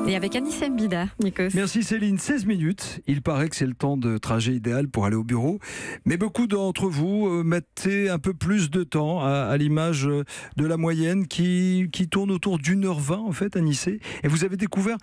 Et avec Anissé Mbida, Nikos. Merci Céline, 16 minutes. Il paraît que c'est le temps de trajet idéal pour aller au bureau. Mais beaucoup d'entre vous mettez un peu plus de temps, à l'image de la moyenne qui tourne autour d'1h20 en fait, Anissé. Et vous avez découvert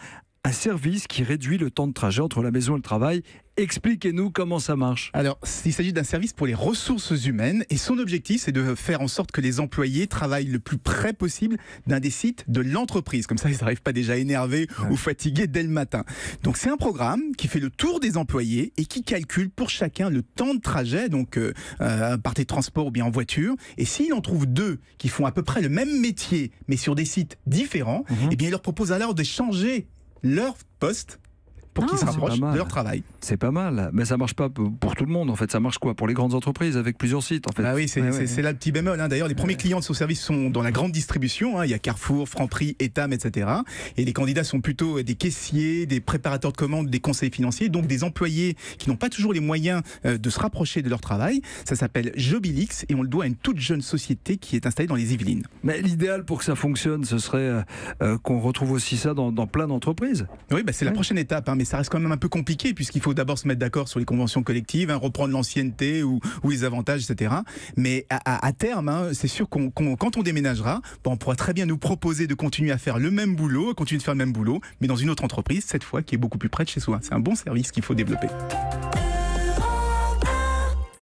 un service qui réduit le temps de trajet entre la maison et le travail. Expliquez-nous comment ça marche. Alors, il s'agit d'un service pour les ressources humaines et son objectif, c'est de faire en sorte que les employés travaillent le plus près possible d'un des sites de l'entreprise. Comme ça, ils n'arrivent pas déjà énervés ou fatigués dès le matin. Donc, c'est un programme qui fait le tour des employés et qui calcule pour chacun le temps de trajet, donc par des transports ou bien en voiture. Et s'il en trouve deux qui font à peu près le même métier, mais sur des sites différents, eh bien, il leur propose alors de changer leur poste pour qu'ils se rapprochent de leur travail. C'est pas mal, mais ça marche pas pour tout le monde en fait. Ça marche quoi pour les grandes entreprises avec plusieurs sites en fait. Ah oui, c'est là le petit bémol. D'ailleurs, les premiers clients de ce service sont dans la grande distribution. Il y a Carrefour, Franprix, Etam, etc. Et les candidats sont plutôt des caissiers, des préparateurs de commandes, des conseillers financiers, donc des employés qui n'ont pas toujours les moyens de se rapprocher de leur travail. Ça s'appelle Jobilix et on le doit à une toute jeune société qui est installée dans les Yvelines. Mais l'idéal pour que ça fonctionne, ce serait qu'on retrouve aussi ça dans plein d'entreprises. Oui, c'est la prochaine étape, mais ça reste quand même un peu compliqué puisqu'il faut d'abord se mettre d'accord sur les conventions collectives, reprendre l'ancienneté ou les avantages, etc. Mais à terme, c'est sûr quand on déménagera, on pourra très bien nous proposer de continuer à faire le même boulot, mais dans une autre entreprise, cette fois qui est beaucoup plus près de chez soi. C'est un bon service qu'il faut développer.